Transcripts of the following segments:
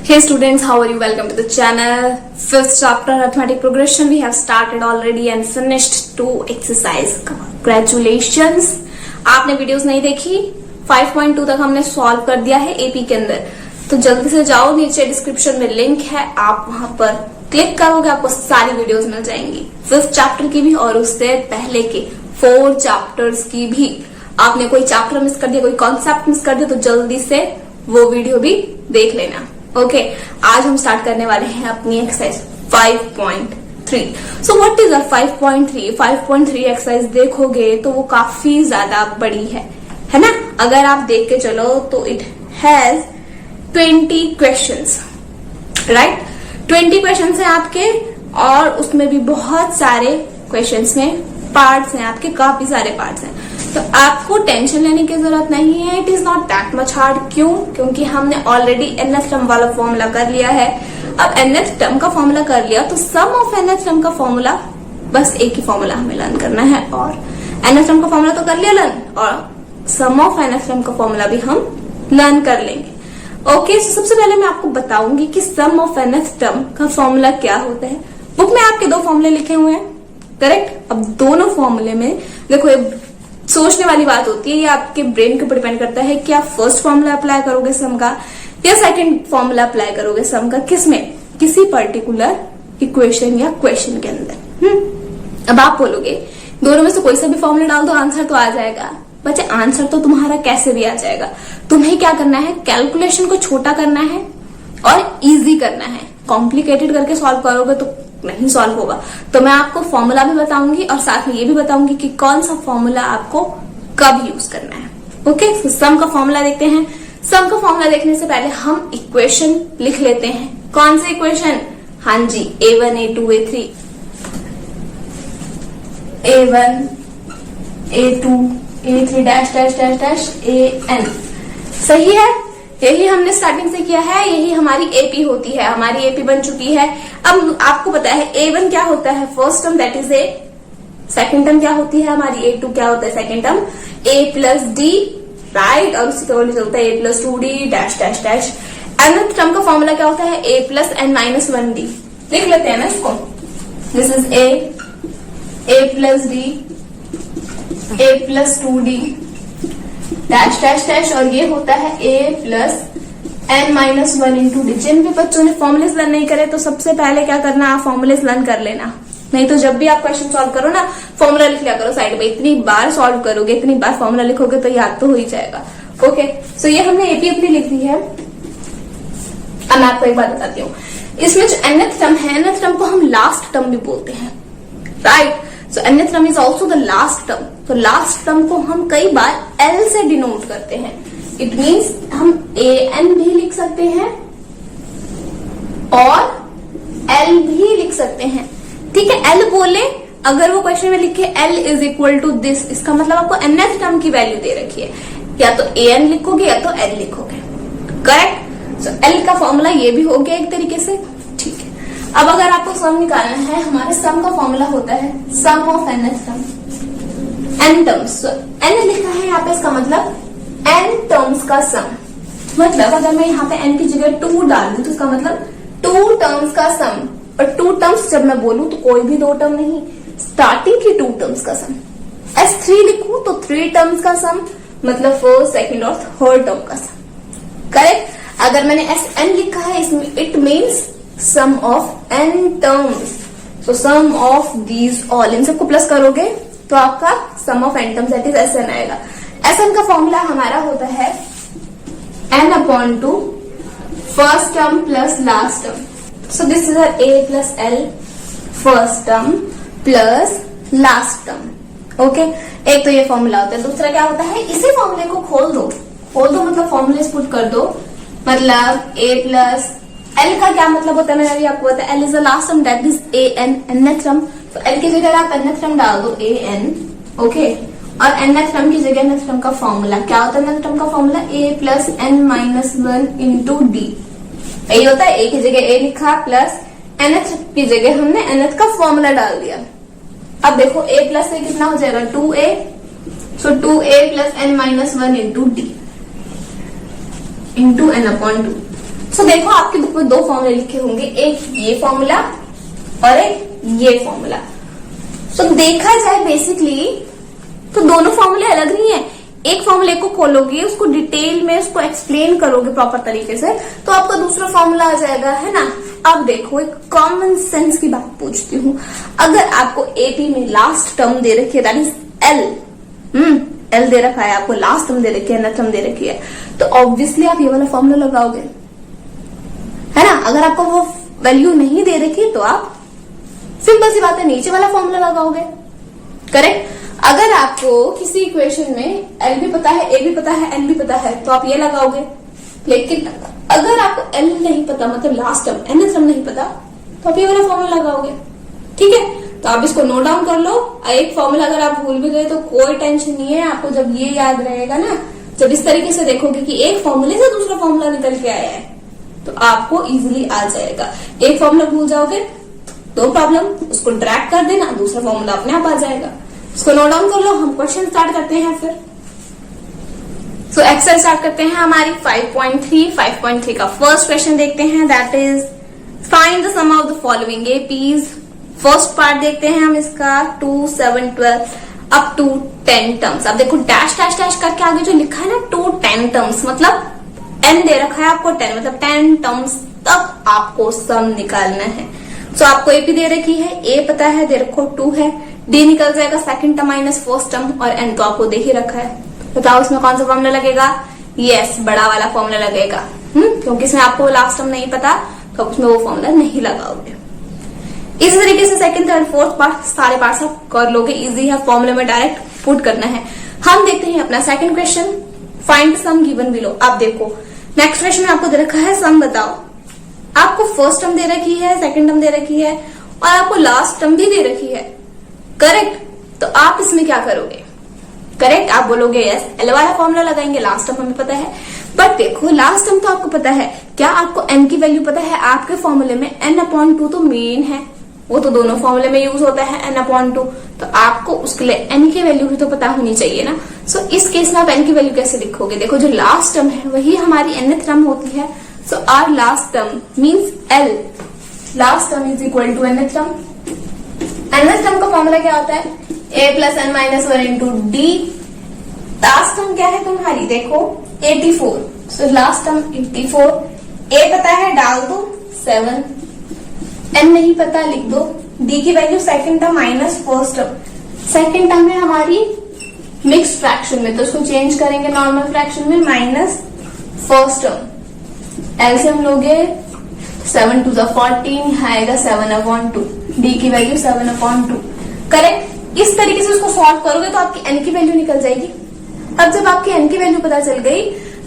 Hey students, how are you? Welcome to the channel. Fifth chapter arithmetic progression we have started already and finished 2 exercise. Congratulations. आपने videos नहीं देखी? 5.2 तक हमने solve कर दिया है एपी के अंदर, तो जल्दी से जाओ, नीचे डिस्क्रिप्शन में लिंक है, आप वहां पर क्लिक करोगे आपको सारी वीडियोस मिल जाएंगी, फिफ्थ चैप्टर की भी और उससे पहले के 4 चैप्टर्स की भी। आपने कोई चैप्टर मिस कर दिया, कोई कॉन्सेप्ट मिस कर दिया, तो जल्दी से वो वीडियो भी देख लेना। ओके, आज हम स्टार्ट करने वाले हैं अपनी exercise 5.3। So what is 5.3? 5.3 exercise देखोगे तो वो काफी ज्यादा बड़ी है ना? अगर आप देख के चलो तो it has 20 questions, right? 20 questions हैं आपके, और उसमें भी बहुत सारे क्वेश्चंस में पार्ट्स हैं आपके, काफी सारे पार्ट्स हैं, तो आपको टेंशन लेने की जरूरत नहीं है। It is not that much hard. क्यों? क्योंकि हमने ऑलरेडी nth टर्म वाला फॉर्मूला कर लिया है। अब nth टर्म का फॉर्मूला कर लिया तो सम ऑफ nth टर्म का फॉर्मूला, बस एक ही फॉर्मूला हमें लर्न करना है, और nth टर्म का फॉर्मूला तो कर लिया लर्न, और सम ऑफ nth टर्म का फॉर्मूला भी हम लर्न कर लेंगे। ओके, सबसे पहले मैं आपको बताऊंगी कि सम ऑफ nth टर्म का फॉर्मूला क्या होता है। बुक में आपके 2 फॉर्मूले लिखे हुए हैं, करेक्ट? अब दोनों फॉर्मूले में देखो, सोचने वाली बात होती है, ये आपके ब्रेन के ऊपर डिपेंड करता है कि आप फर्स्ट फॉर्मूला अप्लाई करोगे सम का या सेकंड फॉर्मूला अप्लाई करोगे सम का। किसमें? किसी पर्टिकुलर इक्वेशन या क्वेश्चन के अंदर। अब आप बोलोगे दोनों में से कोई सा भी फॉर्मूला डाल दो, आंसर तो आ जाएगा। बच्चे, आंसर तो तुम्हारा कैसे भी आ जाएगा। तुम्हें क्या करना है? कैलकुलेशन को छोटा करना है और इजी करना है। कॉम्प्लिकेटेड करके सॉल्व करोगे तो नहीं सॉल्व होगा। तो मैं आपको फॉर्मूला भी बताऊंगी और साथ में ये भी बताऊंगी कि कौन सा फॉर्मूला आपको कब यूज करना है। ओके, तो सम का फॉर्मूला देखते हैं। सम का फॉर्मूला देखने से पहले हम इक्वेशन लिख लेते हैं। कौन सी इक्वेशन? हाँ जी, a1 a2 a3, a1 a2 a3 dash dash dash dash an। सही है, यही हमने स्टार्टिंग से किया है, यही हमारी एपी होती है, हमारी एपी बन चुकी है। अब आपको पता है a1 क्या होता है, first term, that is a। Second term क्या होती है हमारी, a2 क्या होता है second term, a plus D, right? और उसके बाद चलता है a plus 2d dash dash dash. nth term का फॉर्मूला क्या होता है, a plus n minus 1d। लिख लेते हैं ना इसको, this is a plus D, a plus 2d dash dash dash, और ये होता है a plus n minus 1 into D. जिन भी बच्चों ने फॉर्मुलेस लर्न नहीं करे तो सबसे पहले क्या करना, आप फॉर्मुलेस लर्न कर लेना। नहीं तो जब भी आप क्वेश्चन सॉल्व करो ना, फॉर्मूला लिख लिया करो साइड में। इतनी बार सॉल्व करोगे, इतनी बार फॉर्मूला लिखोगे तो याद तो हो ही जाएगा। ओके, सो ये हमने एपी अपनी लिख दी है। अब मैं आपको एक बात बताती हूँ, इसमें जो nth टर्म है, nth टर्म को हम लास्ट टर्म भी बोलते हैं, right? So nth term is also the last term. तो लास्ट टर्म को हम कई बार L से डिनोट करते हैं। इट मीन्स हम an भी लिख सकते हैं और L भी लिख सकते हैं, ठीक है? L बोले, अगर वो क्वेश्चन में लिखे L is equal to this, इसका मतलब आपको nth टर्म की वैल्यू दे रखी है, या तो an लिखोगे या तो L लिखोगे, करेक्ट? सो L का फॉर्मूला ये भी हो गया एक तरीके से, ठीक है? अब अगर आपको सम निकालना है, हमारे सम का फॉर्मूला होता है sum of nth term, n terms. n लिखा है यहाँ पे, इसका मतलब n टर्म्स का सम। मतलब अगर मैं यहाँ पे n की जगह 2 डाल दूं तो इसका मतलब 2 टर्म्स का सम। और 2 टर्म्स जब मैं बोलूं तो कोई भी 2 टर्म नहीं, स्टार्टिंग की 2 टर्म्स का सम। S3 लिखूं तो 3 टर्म्स का सम, मतलब फर्स्ट, सेकंड और थर्ड टर्म का सम, करेक्ट? अगर मैंने Sn लिखा है, इसमें it means sum of n terms. So sum of these all, इन सबको प्लस करोगे तो आपका sum of n terms that is Sn आएगा। Sn का फॉर्मूला हमारा होता है n/2 first term plus last term. So this is a plus l first term plus last term. Okay, एक तो ये फॉर्मूला होता है। दूसरा क्या होता है, इसी फॉर्मूले को खोल दो मतलब फॉर्मूले पुट कर दो, मतलब a प्लस L का क्या मतलब होता है, मैंने अभी आपको बताया, L is the last term that is an, nth term. तो L की जगह आप nth टर्म डाल दो an, ओके? और nth टर्म की जगह nth टर्म का फॉर्मूला क्या होता है, nth टर्म का formula a plus n minus 1 into D. यही होता है, a की जगह a लिखा प्लस nth की जगह हमने nth का फॉर्मूला डाल दिया। अब देखो a प्लस से कितना हो जाएगा, 2a। सो 2a plus n minus 1 into D into n/2। सो देखो आपकी बुक में दो फॉर्मूले लिखे होंगे, एक ये फॉर्मूला और एक ये फॉर्मूला। सो देखा जाए बेसिकली तो दोनों फॉर्मूले अलग नहीं है। एक फॉर्मूले को खोलोगे, उसको डिटेल में उसको एक्सप्लेन करोगे प्रॉपर तरीके से, तो आपका दूसरा फॉर्मूला आ जाएगा, है ना। अब देखो एक कॉमन सेंस की बात पूछती हूँ, अगर आपको एपी में लास्ट टर्म दे रखी है, दैट इज एल दे रखा है, आपको लास्ट टर्म दे रखी है, नेक्स्ट टर्म दे रखी है, तो ऑब्वियसली आप ये वाला फॉर्मूला लगाओगे, है ना। अगर आपको वो वैल्यू नहीं दे रखी तो आप सिंपल सी बात है नीचे वाला फॉर्मूला लगाओगे, करेक्ट। अगर आपको किसी इक्वेशन में एल भी पता है, ए भी पता है, एन भी पता है, तो आप ये लगाओगे। लेकिन अगर आपको एल नहीं पता, मतलब लास्ट टर्म एन टर्म नहीं पता, तो आप ये वाला फॉर्मूला लगाओगे, ठीक है। तो आप इसको नोट डाउन कर लो। एक फॉर्मूला अगर आप भूल भी गए तो कोई टेंशन नहीं है, आपको जब ये याद रहेगा ना, जब इस तरीके से देखोगे कि एक फॉर्मूले से दूसरा फॉर्मूला निकल के आया है, तो आपको इजीली आ जाएगा। एक फॉर्मूला भूल जाओगे नो प्रॉब्लम, उसको ड्रैग कर देना, दूसरा फॉर्मूला अपने आप आ जाएगा। इसको नोट डाउन कर लो। हम क्वेश्चन स्टार्ट करते हैं फिर। सो एक्सरसाइज स्टार्ट करते हैं हमारी 5.3 का फर्स्ट क्वेश्चन देखते हैं, that is find the sum of the following APs. First part देखते हैं हम इसका 2, 7, 12 अप टू 10 टर्म्स। अब देखो डैश डैश डैश करके आगे जो लिखा है ना 2, 10 टर्म्स, मतलब एन दे रखा है आपको 10, मतलब 10 टर्म्स तक आपको सम निकालना है। सो आपको एपी दे रखी है, ए पता है, दे रखो 2 है, डी निकल जाएगा second term minus first term, और एन तो आपको दे ही रखा है। बताओ इसमें कौन सा फॉर्मूला लगेगा? यस, बड़ा वाला फॉर्मूला लगेगा। क्योंकि इसमें आपको लास्ट टर्म नहीं पता तो उसमें वो फॉर्मूला नहीं लगाओगे। इसी तरीके से सेकंड, थर्ड, फोर्थ पार्ट सारे पार्ट्स आप कर लोगे, इजी है, फॉर्मूले में डायरेक्ट पुट करना है। हम देखते हैं अपना second question, find sum given below. आप देखो नेक्स्ट क्वेश्चन में आपको दे रखा है सम बताओ। आपको फर्स्ट टर्म दे रखी है, सेकंड टर्म दे रखी है, और आपको लास्ट टर्म भी दे रखी है, करेक्ट। तो आप इसमें क्या करोगे? करेक्ट, आप बोलोगे यस एल वाला फॉर्मूला लगाएंगे, लास्ट टर्म हमें पता है। बट देखो लास्ट टर्म तो आपको पता है, क्या आपको एन की वैल्यू पता है? आपके फॉर्मूले में n/2 तो मेन है, वो तो दोनों फॉर्मूले में यूज होता है n/2, तो आपको उसके लिए n की वैल्यू भी तो पता होनी चाहिए ना। सो इस केस में आप n की वैल्यू कैसे लिखोगे? देखो जो लास्ट टर्म है वही हमारी nth टर्म होती है, so our last term means l, last term is equal to nth term. nth term का फॉर्मूला क्या होता है? a plus n minus 1 into D. Last term क्या है तुम्हारी? देखो 84, सो लास्ट टर्म 84। a पता है डाल दो 7, n नहीं पता लिख दो, d की value second term minus first term. Second term है हमारी मिक्स फ्रैक्शन में, तो उसको चेंज करेंगे नॉर्मल फ्रैक्शन में, माइनस फर्स्ट टर्म। एलसीएम लोगे 7 to the 14, आएगा 7/2, d की वैल्यू 7/2, करेक्ट। इस तरीके से उसको सॉल्व करोगे तो आपकी n की वैल्यू निकल जाएगी। अब जब आपकी n की वैल्यू पता चल गई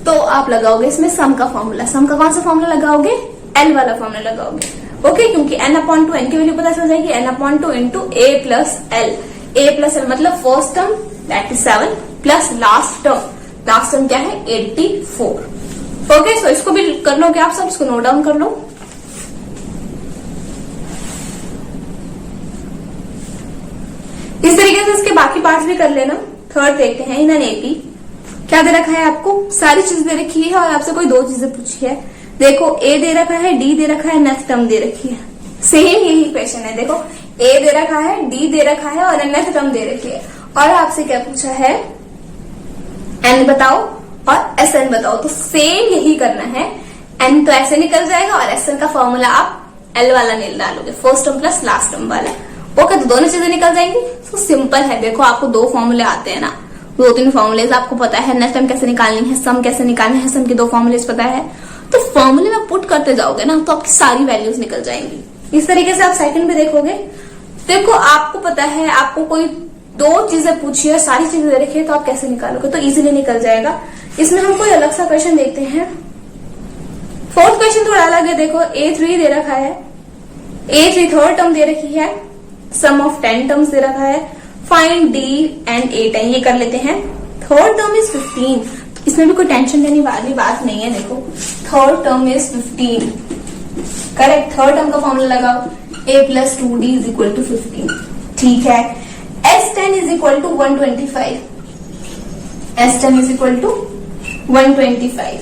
तो आप लगाओगे इसमें सम का फॉर्मूला। सम का कौन सा फॉर्मूला लगाओगे? l वाला फॉर्मूला लगाओगे, ओके। क्योंकि n/2 n की वैल्यू पता चल जाएगी, n/2 into a plus L. a plus L मतलब first term that is 7 plus last term क्या है? 84, ओके। सो इसको भी कर लोगे आप सब, इसको नोट डाउन कर लो। इस तरीके से इसके बाकी पार्ट्स भी कर लेना। थर्ड देखते हैं, इन एन एपी क्या दे रखा है आपको? सारी चीज दे रखी है और आपसे कोई दो चीजें पूछी है। देखो ए दे रखा है, डी दे रखा है, नेक्स्ट टर्म दे रखी है। सेम यही क्वेश्चन है, देखो ए दे रखा है, डी दे रखा है और नेक्स्ट टर्म दे रखी है, और आपसे क्या पूछा है? एन बताओ और एस एन बताओ। तो सेम यही करना है, एन तो ऐसे निकल जाएगा और एस एन का फॉर्मूला आप एल वाला नहीं डालोगे, first term plus last term वाला, ओके। तो दोनों चीजें निकल जाएंगी। तो सिंपल है, देखो आपको दो फॉर्मूले आते हैं ना, 2-3 फॉर्मूलेज आपको पता है, नेक्स्ट टाइम कैसे निकालनी है, सम कैसे निकालना है, सम के 2 फॉर्मूलेज पता है, तो फॉर्मूले में पुट करते जाओगे ना तो आपकी सारी वैल्यूज निकल जाएंगी। इस तरीके से आप सेकंड में देखोगे, देखो आपको पता है, आपको कोई 2 चीजें पूछी है, सारी चीजें दे रखी है, तो आप कैसे निकालोगे? तो इजीली निकल जाएगा। इसमें हम कोई अलग सा क्वेश्चन देखते हैं। फोर्थ क्वेश्चन थोड़ा अलग है, देखो A3 दे रखा है, A3 थर्ड टर्म दे रखी है, सम ऑफ 10 टर्म्स दे रखा है, फाइंड D एंड A10, ये कर लेते हैं। थर्ड टर्म इज 15, इसमें भी कोई टेंशन लेने वाली बात नहीं है। देखो third term is 15, correct. Third term का फॉर्मूला लगाओ, a plus 2d is equal to 15, ठीक है। S10 is equal to 125, S10 is equal to 125।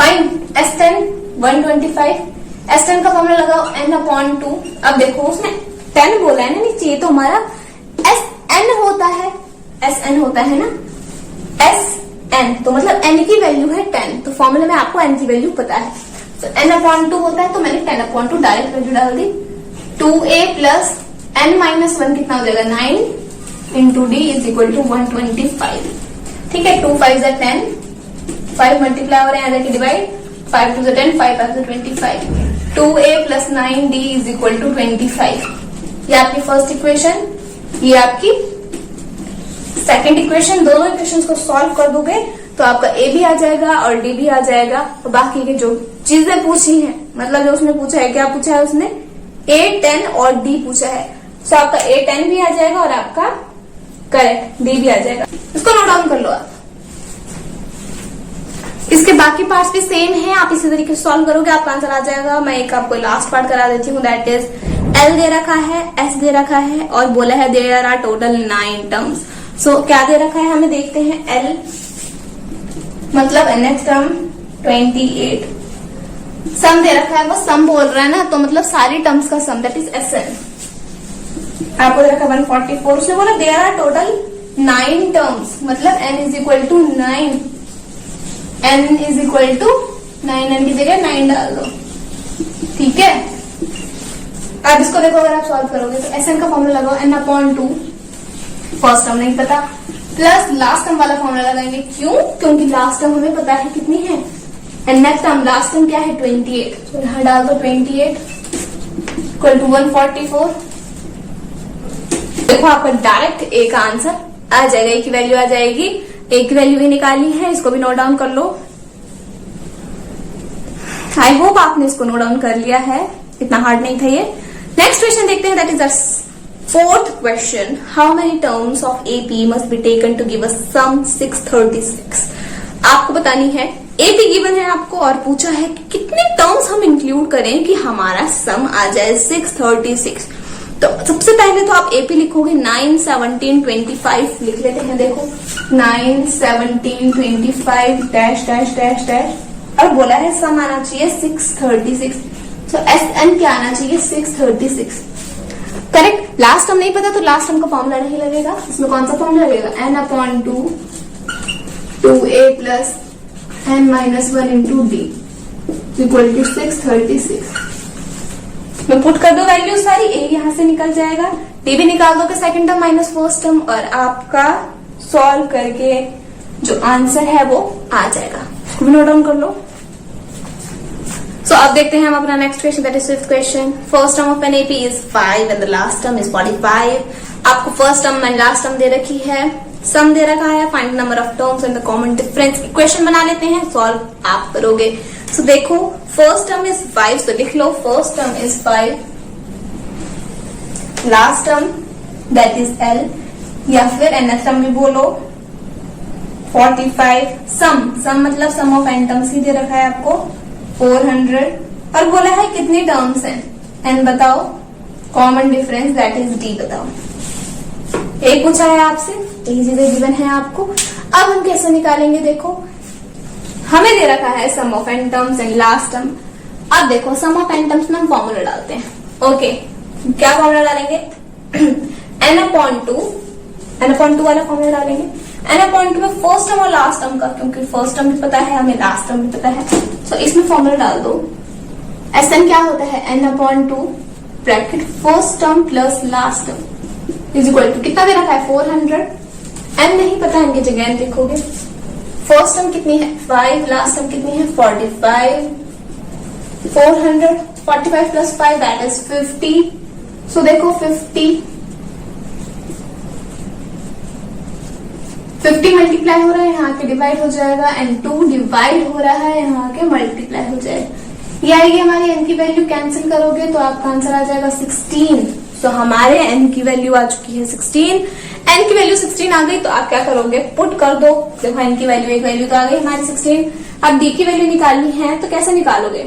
Fine. S10 125, S10 का फॉर्मूला लगाओ n/2। अब देखो उसने 10 बोला है ना नीचे, तो हमारा Sn होता है, Sn होता है ना, Sn तो मतलब n की वैल्यू है 10, तो फॉर्मूला में आपको n की वैल्यू पता है, तो n/2 होता है, तो मैंने 10/2 डायरेक्ट वैल्यू डाल दी। 2a प्लस n-1 कितना हो जाएगा 9 into d is equal to 125। ठीक है, 2 5 10, 5 मल्टीप्लाई हो रहे हैं, आधा की divide, 5 2 10, 5 5 25। 2a plus 9d is equal to 25। ये आपकी फर्स्ट इक्वेशन, ये आपकी सेकंड इक्वेशन। दोनों इक्वेशंस को सॉल्व कर दोगे तो आपका a भी आ जाएगा और d भी आ जाएगा। और बाकी के जो चीजें पूछी हैं, मतलब जो उसने पूछा है, क्या पूछा है उसने, a 10 और d पूछा है, तो आपका a 10 भी आ जाएगा और आपका करेक्ट d भी आ जाएगा। इसको नोट डाउन कर लो आप। इसके बाकी पार्ट्स भी सेम है, आप इसी तरीके से सॉल्व करोगे, आपका आंसर आ जाएगा। मैं एक आपको लास्ट पार्ट करा देती हूँ, दैट इज L दे रखा है, S दे रखा है और बोला है देयर आर टोटल 9 टर्म्स। सो क्या दे रखा है हमें देखते हैं। L मतलब nth टर्म 28, सम दे रखा है, वो सम बोल रहा है ना, तो मतलब सारी टर्म्स का सम, दैट इज Sn। आपको दे रखा 144, उसने बोला देयर आर टोटल 9 टर्म्स, मतलब n is equal to 9, n is equal to 9, n की जगह 9 डाल दो। ठीक है, अब इसको देखो, अगर आप सॉल्व करोगे तो Sn का फॉर्मूला लगाओ n/2, फर्स्ट टर्म नहीं पता, प्लस लास्ट टर्म वाला फॉर्मूला लगाएंगे। क्यों? क्योंकि लास्ट टर्म हमें पता है कितनी है, नेक्स्ट टर्म लास्ट टर्म क्या है 28, तो यहां डाल दो 28 इक्वल टू 144। देखो आपका डायरेक्ट a का आंसर आ जाएगा, a की वैल्यू आ जाएगी, a की वैल्यू भी निकाली है, इसको भी नोट डाउन कर लो। आई होप आपने इसको नोट डाउन कर लिया है, इतना हार्ड नहीं था ये। नेक्स्ट क्वेश्चन देखते हैं, that is the fourth question. How many terms of AP must be taken to give a sum 636। आपको बतानी है, एपी गिवन है आपको और पूछा है कि कितने टर्म्स हम इंक्लूड करें कि हमारा सम आ जाए 636। तो सबसे पहले तो आप एपी लिखोगे 9 17 25 लिख लेते हैं। देखो 9 17 25 डैश डैश डैश डैश, और बोला है सम आना चाहिए 636, तो Sn क्या आना चाहिए 636। करेक्ट। लास्ट टर्म नहीं पता तो लास्ट टर्म का फॉर्मूला नहीं लगेगा, इसमें कौन सा फॉर्मूला लगेगा, n/2 2a plus n-1 into d equal to 636। मैं पुट कर दो वैल्यू सारी, a यहां से निकल जाएगा, d भी निकाल दोगे second term minus first term, और आपका सॉल्व करके जो आंसर है वो आ जाएगा। इसको भी नोट डाउन कर लो। So, अब देखते हैं हम अपना next question, that is fifth question. First term of an AP is 5 and the last term is 45। आपको first term and last term दे रखी है, सम दे रखा है, find number of terms and the common difference. Equation बना लेते हैं, सॉल्व आप करोगे। सो देखो फर्स्ट टर्म इज 5, तो लिख लो first term is 5, last term that is L, या फिर nth टर्म भी बोलो 45। सम मतलब सम ऑफ एन टर्म्स ही दे रखा है आपको 400, और बोला है कितनी टर्म्स हैं, n बताओ, common difference that is d बताओ। एक पूछा है आपसे, यही चीजें गिवन है आपको। अब हम कैसे निकालेंगे, देखो हमें दे रखा है sum of N terms and last term. अब देखो सम ऑफ एन टर्म्स में हम फॉर्मूला डालते हैं। ओके, क्या फॉर्मूला डालेंगे, n/2 वाला फॉर्मूला डालेंगे। n/2 में फर्स्ट टर्म और लास्ट टर्म का, क्योंकि फर्स्ट टर्म भी पता है हमें, लास्ट टर्म भी पता है, तो इसमें फॉर्मूला डाल दो। Sn क्या होता है, n/2 bracket first term plus last term is equal to, कितना दे रखा है 400, n नहीं पता, इनकी जगह n लिखोगे। फर्स्ट टर्म कितनी है 5, लास्ट टर्म कितनी है 45, 400 45 प्लस 5 दैट इज 50। सो देखो 50 मल्टीप्लाई हो रहा है, यहाँ के डिवाइड हो जाएगा, एंड 2 डिवाइड हो रहा है, यहाँ के मल्टीप्लाई हो जाएगा। ये आएगी हमारी n की वैल्यू, कैंसिल करोगे तो आपका आंसर आ जाएगा 16। तो हमारे n की वैल्यू आ चुकी है 16। n की वैल्यू 16 आ गई तो आप क्या करोगे, पुट कर दो। देखो n की वैल्यू, एक वैल्यू तो आ गई हमारी 16। अब d की वैल्यू निकालनी है तो कैसे निकालोगे,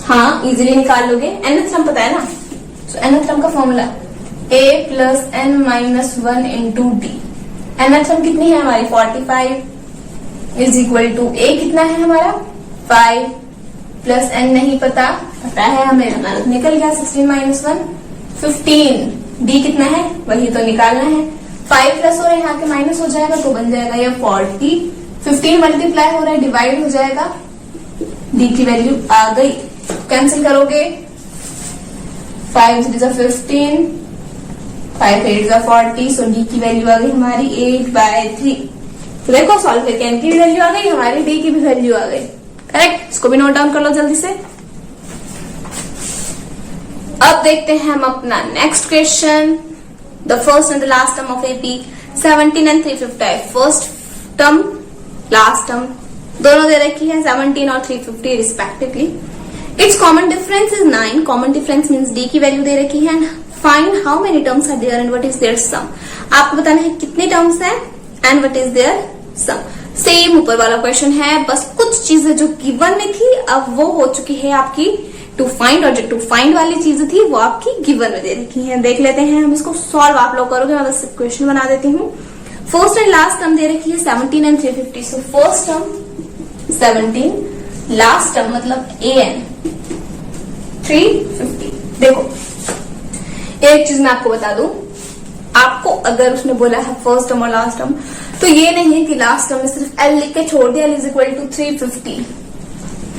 हाँ इजिली निकाल लोगे, nth टर्म पता है ना, तो nth टर्म का formula a plus n-1 into d। nth term कितनी है हमारी 45, इज इक्वल टू ए कितना है हमारा 5 प्लस n नहीं पता है हमें, हमारा निकल गया 16 माइनस 1 15। d कितना है वही तो निकालना है, 5 प्लस हो रहा है यहाँ के माइनस हो जाएगा तो बन जाएगा ये 40। 15 मल्टीप्लाई हो रहा है डिवाइड हो जाएगा, d की वैल्यू आ गई, कैंसिल करोगे 5 3 15 5 8 40, सो d की वैल्यू आ गई हमारी 8/3। तो देखो सॉल्व करके n की भी वैल्यू आ गई, हमारी d की भी वैल्यू आ गई, करेक्ट। इसको भी नोट डाउन कर लो जल्दी से। अब देखते हैं हम अपना next question, the first and the last term of AP 17 and 350। फर्स्ट टर्म लास्ट टर्म दोनों दे रखी है 17 और 350 respectively. It's common difference is 9। Common difference means D की वैल्यू दे रखी है। Find how many terms are there and what is their sum. आपको बताना है कितने टर्म्स हैं and what is their sum. Same ऊपर वाला क्वेश्चन है, बस कुछ चीजें जो गिवन में थी अब वो हो चुकी है आपकी टू फाइंड, और जो टू फाइंड वाली चीजें थी वो आपकी गिवन में दे रखी है। देख लेते हैं हम इसको सॉल्व, आप लोग करोगे, मैं बस क्वेश्चन बना देती हूँ। फर्स्ट एंड लास्ट टर्म दे रखी है 17 and 350। So first term 17, last term मतलब an 350। देखो एक चीज मैं आपको बता दूं, आपको अगर उसने बोला है फर्स्ट टर्म और लास्ट टर्म, तो ये नहीं है कि लास्ट टर्म में सिर्फ l लिख के छोड़ दिया, l इज इक्वल टू 350।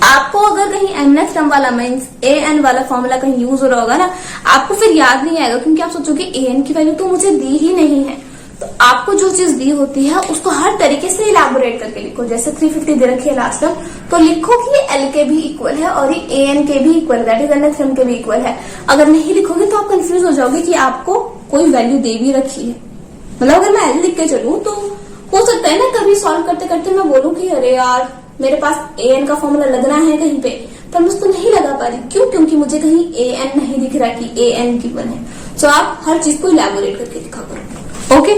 आपको अगर कहीं nth टर्म वाला मीन्स an वाला फॉर्मूला कहीं यूज हो रहा होगा ना, आपको फिर याद नहीं आएगा, क्योंकि आप सोचोगे an की वैल्यू तो मुझे दी ही नहीं है। तो आपको जो चीज दी होती है उसको हर तरीके से इलैबोरेट करके लिखो। जैसे 350 दे रखी है लास्ट टर्म, तो लिखो कि ये l के भी इक्वल है और ये an के भी इक्वल है, दैट इज nth टर्म के भी इक्वल है। अगर नहीं लिखोगे तो आप कंफ्यूज हो जाओगे कि आपको कोई वैल्यू दे भी रखी है। मतलब अगर मैं l लिख के चलूं तो हो सकता है ना कभी सॉल्व करते करते मैं बोलूं कि अरे यार मेरे पास an का फॉर्मूला लगना है कहीं पे, पर मैं उसको नहीं लगा पा रही। क्यों? क्योंकि मुझे कहीं an नहीं दिख रहा कि an गिवन है। सो आप हर चीज को इलैबोरेट करके लिखा करो। ओके,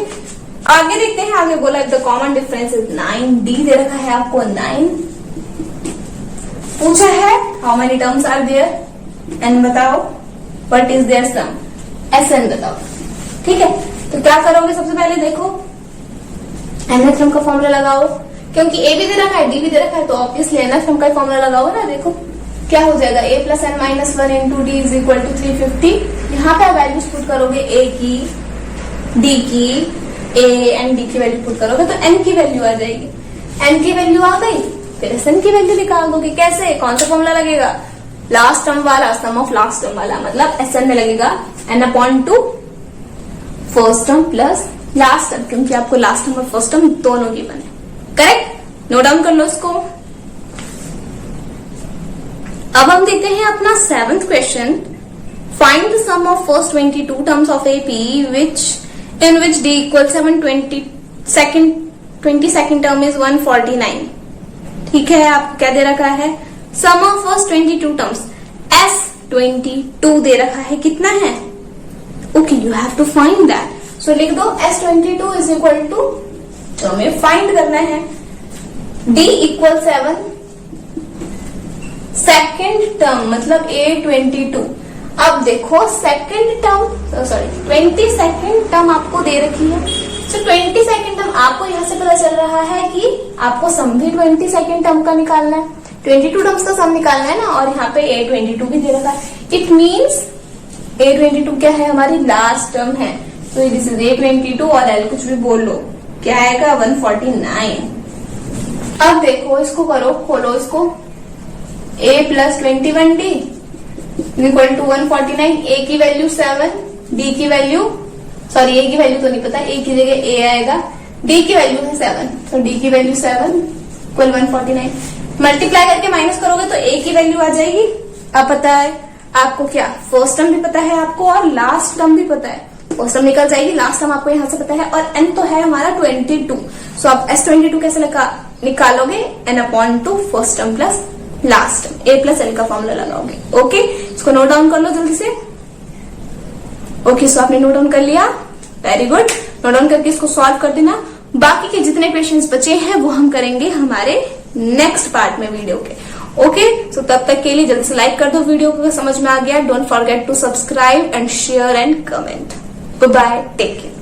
आगे देखते हैं। आगे बोला the common difference is 9। D दे रखा है आपको 9। पूछा है how many terms are there and बताओ what is their sum, SN बताओ। ठीक है, तो क्या करोगे, सबसे पहले देखो nth टर्म का फॉर्मूला लगाओ, क्योंकि a भी दे रखा है d भी दे रखा है, तो ऑब्वियसली nth टर्म का फॉर्मूला लगाओ ना। देखो क्या हो जाएगा, a plus n minus 1 into d is equal to 350। यहाँ पे वैल्यूज पुट करोगे a की, d की, a एंड d की वैल्यू पुट करोगे तो n की वैल्यू आ जाएगी। n की वैल्यू आ गई, फिर SN की वैल्यू निकाल दोगे। कैसे, कौन सा फॉर्मूला लगेगा, लास्ट टर्म वाला, सम ऑफ लास्ट टर्म वाला, मतलब SN में लगेगा n/2 first term plus last term, क्योंकि आपको लास्ट टर्म और फर्स्ट टर्म दोनों गिवन है। करेक्ट, नोट डाउन कर लो इसको। अब हम देखते हैं अपना 7th question. Find the sum of first 22 terms of AP in which d equals 7, 22nd term is 149। ठीक है, आपको क्या दे रखा है, sum of first 22 terms, S22 दे रखा है, कितना है, okay you have to find that. सो लिख दो S22 इज इक्वल टू, तो हमें फाइंड करना है d इक्वल 7, सेकेंड टर्म मतलब A22। अब देखो second term, sorry 22nd term आपको दे रखी है। सो 22nd टर्म आपको यहाँ से पता चल रहा है कि आपको सम भी 22nd टर्म का निकालना है, 22 टर्म्स का सम निकालना है ना, और यहाँ पे A22 भी दे रखा है। इट मीन्स A22 क्या है, हमारी लास्ट टर्म है। तो दिस इज A22 और L कुछ भी बोल लो, क्या आएगा 149। अब देखो इसको करो, खोलो इसको, A plus 21D equal to 149। A की वैल्यू 7, D की वैल्यू, सॉरी A की वैल्यू तो नहीं पता, A की जगह A आएगा, D की वैल्यू है 7, तो D की वैल्यू 7 इक्वल 149। मल्टीप्लाई करके माइनस करोगे तो A की वैल्यू आ जाएगी। अब पता है आपको क्या, फर्स्ट टर्म भी पता है आपको और लास्ट टर्म भी पता है। फर्स्ट टर्म निकल जाएगी, लास्ट टर्म आपको यहाँ से पता है, और n तो है हमारा 22। सो आप S22 कैसे निकालोगे, n/2 first term plus last term, A plus L का फॉर्मूला लगाओगे। ओके, इसको नोट डाउन कर लो जल्दी से। ओके, सो आपने नोट डाउन कर लिया, वेरी गुड। नोट डाउन करके इसको सॉल्व कर देना। बाकी के जितने क्वेश्चंस बचे हैं वो हम करेंगे हमारे नेक्स्ट पार्ट में वीडियो के। ओके, सो तब तक के लिए जल्दी से लाइक कर दो वीडियो को, समझ में आ गया। Don't forget to subscribe and share and comment. Bye bye, take care.